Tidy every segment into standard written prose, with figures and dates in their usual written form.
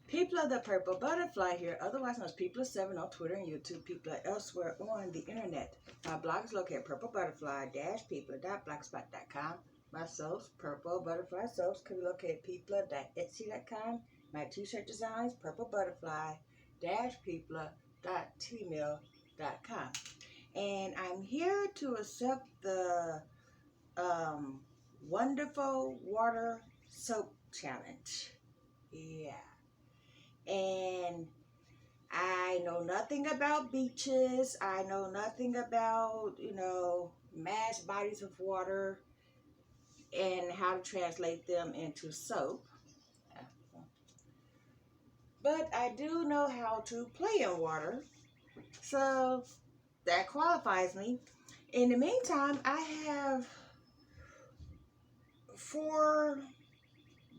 People of the Purple Butterfly here, otherwise known as People7 on Twitter and YouTube, people elsewhere on the internet. My blog is located at purplebutterfly-people.blogspot.com. My soaps, Purple Butterfly Soaps, can be located at people.etsy.com. My t-shirt designs, purplebutterfly-people.tmail.com. And I'm here to accept the Wonderful Water Soap Challenge. Yeah. And I know nothing about beaches. I know nothing about, mass bodies of water and how to translate them into soap. But I do know how to play in water. So that qualifies me. In the meantime, I have 4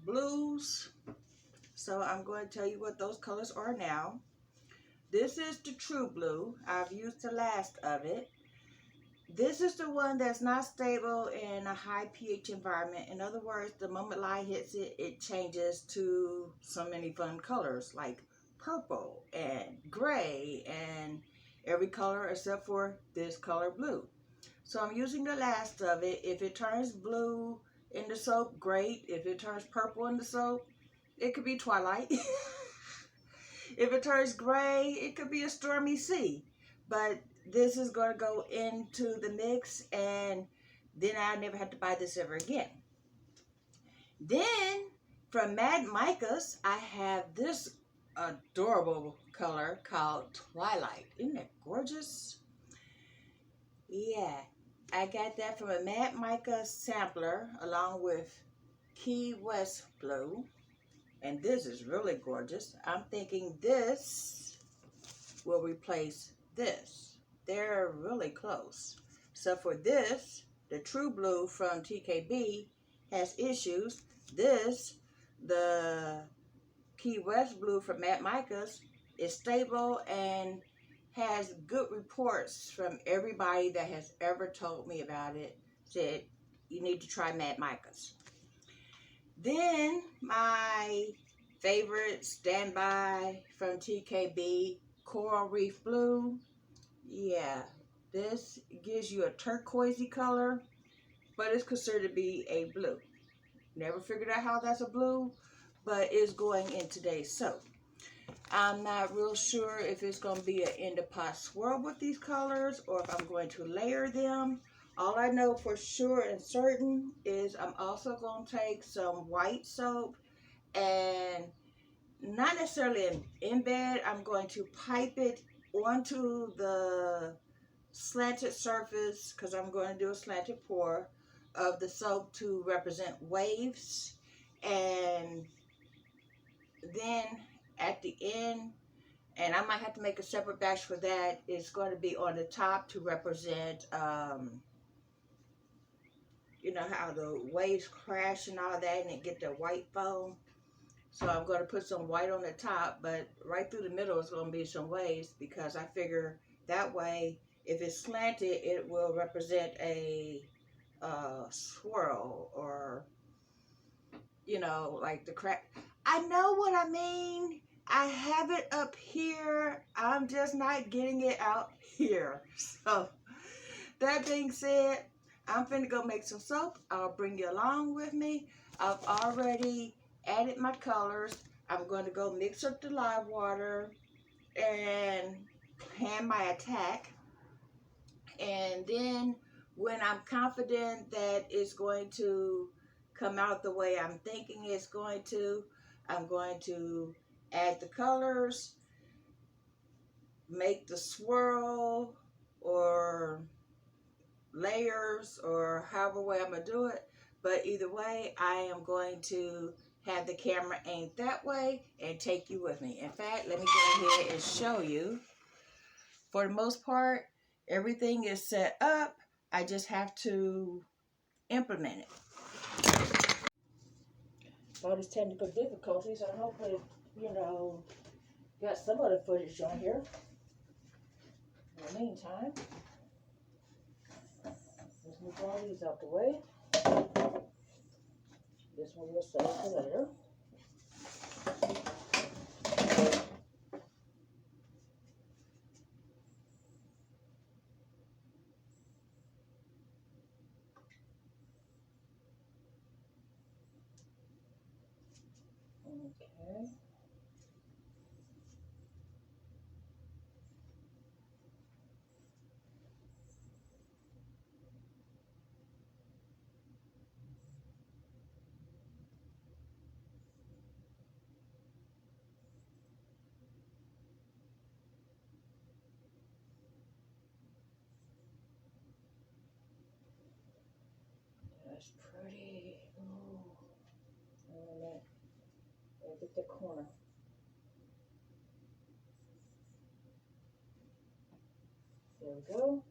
blues. So I'm going to tell you what those colors are now. This is the true blue. I've used the last of it. This is the one that's not stable in a high pH environment. In other words, the moment light hits it, it changes to so many fun colors like purple and gray and every color except for this color blue. So I'm using the last of it. If it turns blue in the soap, great. If it turns purple in the soap, it could be twilight. If it turns gray, it could be a stormy sea. But this is going to go into the mix, and then I never have to buy this ever again. Then, from Mad Micas, I have this adorable color called Twilight. Isn't that gorgeous? Yeah, I got that from a Mad Mica sampler along with Key West Blue. And this is really gorgeous. I'm thinking this will replace this. They're really close. So for this, the True Blue from TKB has issues. This, the Key West Blue from Mad Micas, is stable and has good reports from everybody that has ever told me about it. Said, you need to try Mad Micas. Then my favorite standby from TKB, Coral Reef Blue. Yeah, this gives you a turquoisey color, but it's considered to be a blue. Never figured out how that's a blue, but it's going in today's soap. I'm not real sure if it's going to be an in the pot swirl with these colors or if I'm going to layer them. All I know for sure and certain is I'm also going to take some white soap and not necessarily in bed. I'm going to pipe it onto the slanted surface because I'm going to do a slanted pour of the soap to represent waves. And then at the end, and I might have to make a separate batch for that, it's going to be on the top to represent you know how the waves crash and all that and it get the white foam. So I'm going to put some white on the top, but right through the middle is going to be some waves because I figure that way if it's slanted it will represent a swirl or like the crack. I know what I mean. I have it up here. I'm just not getting it out here. So that being said, I'm finna go make some soap. I'll bring you along with me. I've already added my colors. I'm going to go mix up the live water and plan my attack. And then when I'm confident that it's going to come out the way I'm thinking it's going to, I'm going to add the colors, make the swirl or layers or however way I'm going to do it. But either way, I am going to have the camera aimed that way and take you with me. In fact, let me go ahead and show you. For the most part, everything is set up. I just have to implement it. All these technical difficulties, and hopefully, got some of the footage on here. In the meantime, let's move all these out the way. This one we'll save for later. Okay. That's pretty. Oh, wait a minute. Gotta get the corner. There we go.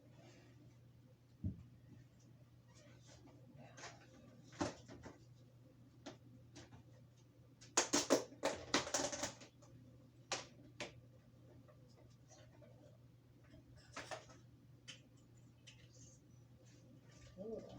Hold on.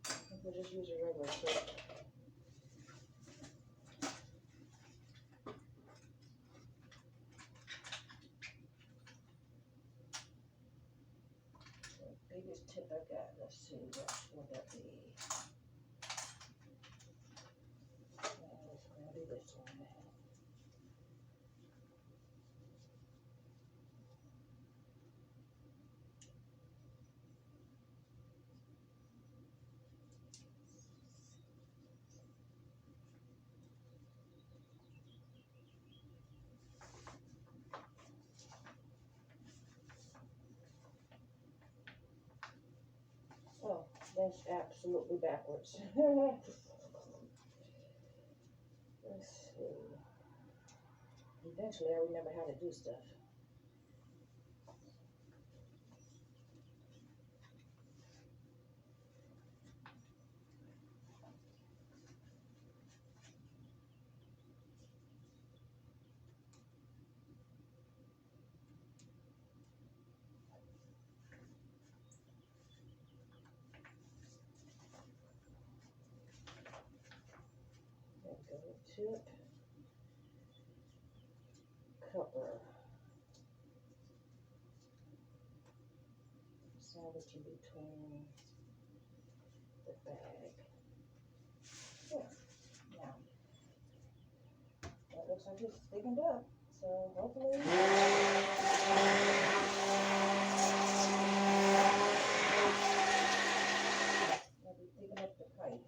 I think we'll just use a regular soap. The biggest tip I got, let's see, what would that be? It's gonna be this one. Oh, that's absolutely backwards. Let's see. Eventually, I remember how to do stuff. There we go. Tip. Cover. Sandwich in between the bag. Yeah. Now, that looks like it's thickened up. So hopefully. I'll be thickening up the pipe.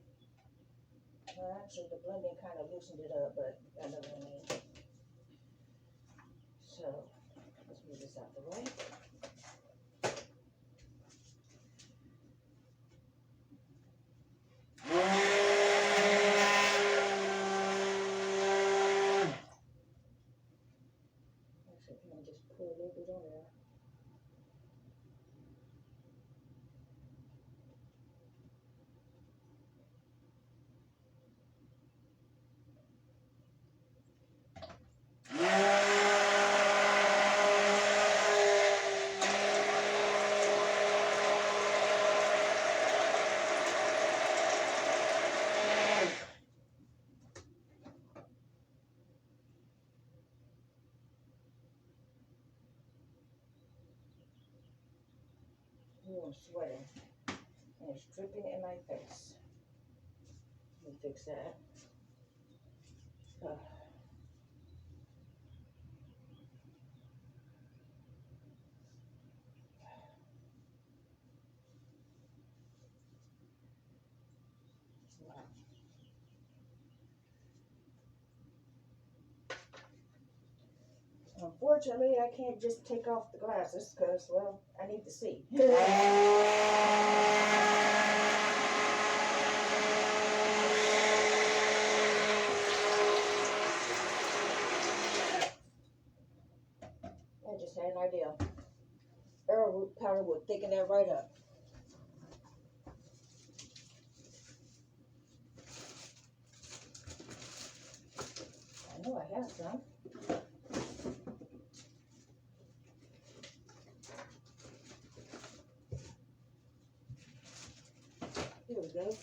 Well, actually, the blending kind of loosened it up, but I know what I mean. So, let's move this out the way. Actually, can I just pour a little bit on there? I'm sweating and it's dripping in my face. Let me fix that. Wow. Unfortunately, I can't just take off the glasses because, well, I need to see. I just had an idea. Arrowroot powder would thicken that right up. I know I have some. we go.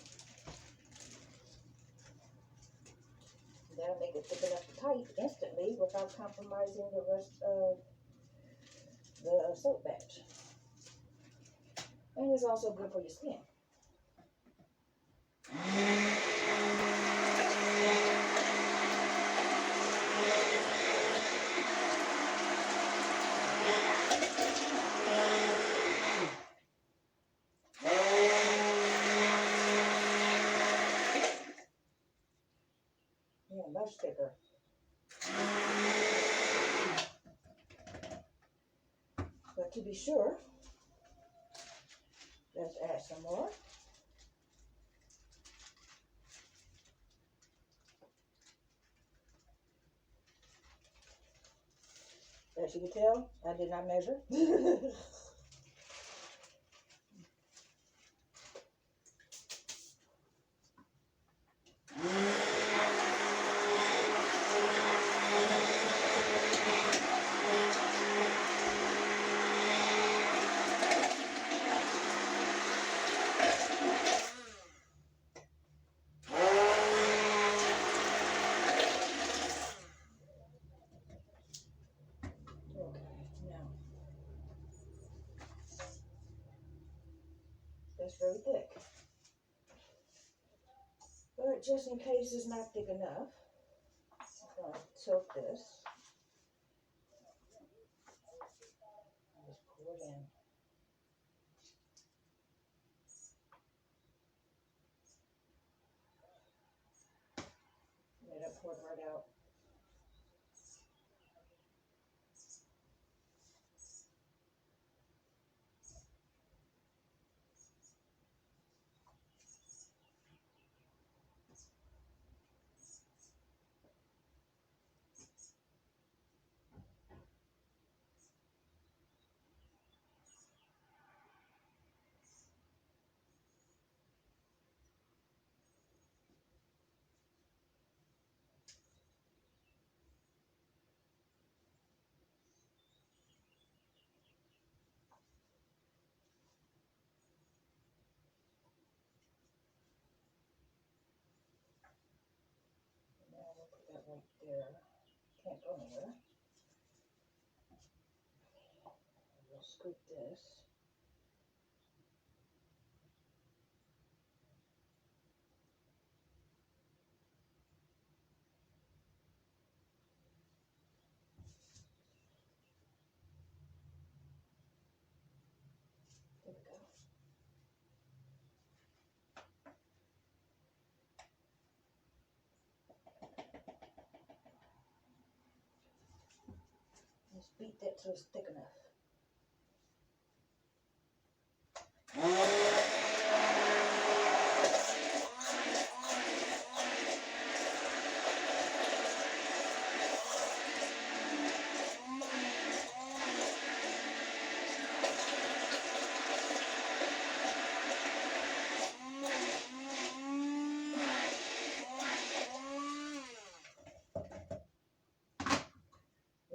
That'll make it thick enough to tight instantly without compromising the rest of the soap batch. And it's also good for your skin. Yeah, much thicker. But to be sure, let's add some more. As you can tell, I did not measure. That's very thick. But just in case it's not thick enough, I'm going to tilt this. Just pour it in. Let it pour it right out. Now we'll put that right there. Can't go anywhere. We'll scoop this. There we go. Let's beat that till it's thick enough.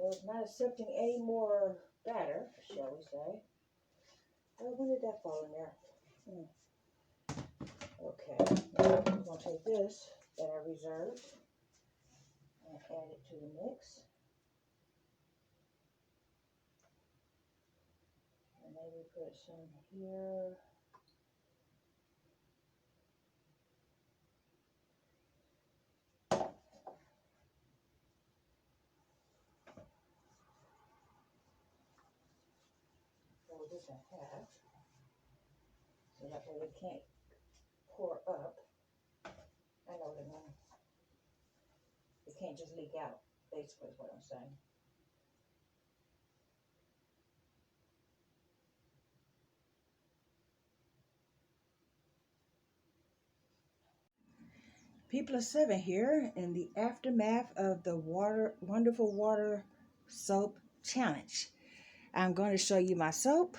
Well, it's not accepting any more batter, shall we say. Oh, when did that fall in there? Okay, now I'm going to take this that I reserved and add it to the mix. And maybe put some here. Fold this in half. So that way it can't pour up. I know what I mean. It can't just leak out, basically is what I'm saying. People of 7 here in the aftermath of the Wonderful Water Soap Challenge. I'm going to show you my soap,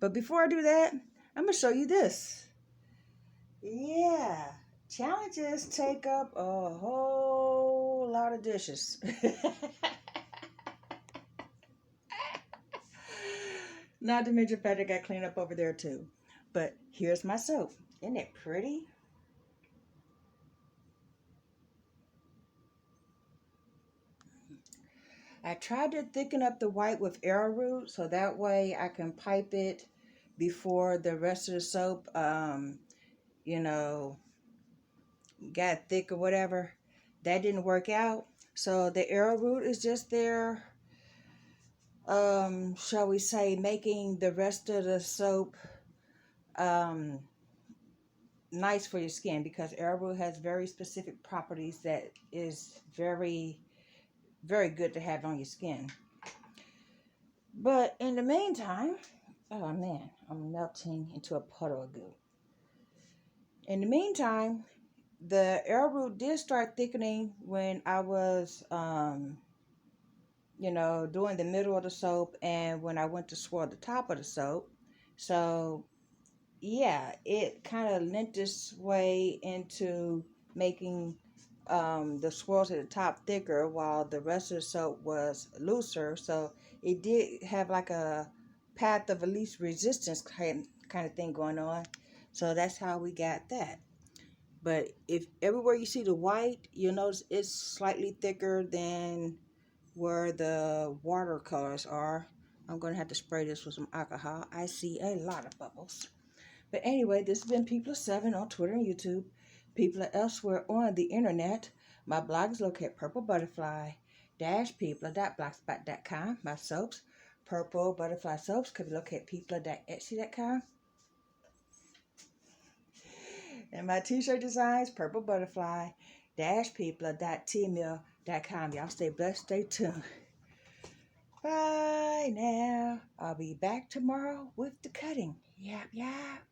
but before I do that, I'm going to show you this. Yeah, challenges take up a whole lot of dishes. Not to mention the fact I got cleaned up over there too. But here's my soap. Isn't it pretty? I tried to thicken up the white with arrowroot so that way I can pipe it before the rest of the soap, you know, got thick or whatever. That didn't work out. So the arrowroot is just there, shall we say, making the rest of the soap um, nice for your skin, because arrowroot has very specific properties that is very, very good to have on your skin. But in the meantime, oh man, I'm melting into a puddle of goo. In the meantime, the arrowroot did start thickening when I was, doing the middle of the soap and when I went to swirl the top of the soap. So yeah, it kind of lent its way into making the swirls at the top thicker while the rest of the soap was looser. So it did have like a path of least resistance kind of thing going on. So that's how we got that. But if everywhere you see the white, you'll notice it's slightly thicker than where the watercolors are. I'm going to have to spray this with some alcohol. I see a lot of bubbles. But anyway, this has been People7 on Twitter and YouTube. People elsewhere on the internet. My blog is located at purplebutterfly-people.blogspot.com. My soaps, Purple Butterfly Soaps, could be located at people.etsy.com. And my t-shirt designs, purplebutterfly-people.tmail.com. Y'all stay blessed, stay tuned. Bye now. I'll be back tomorrow with the cutting. Yap, yap.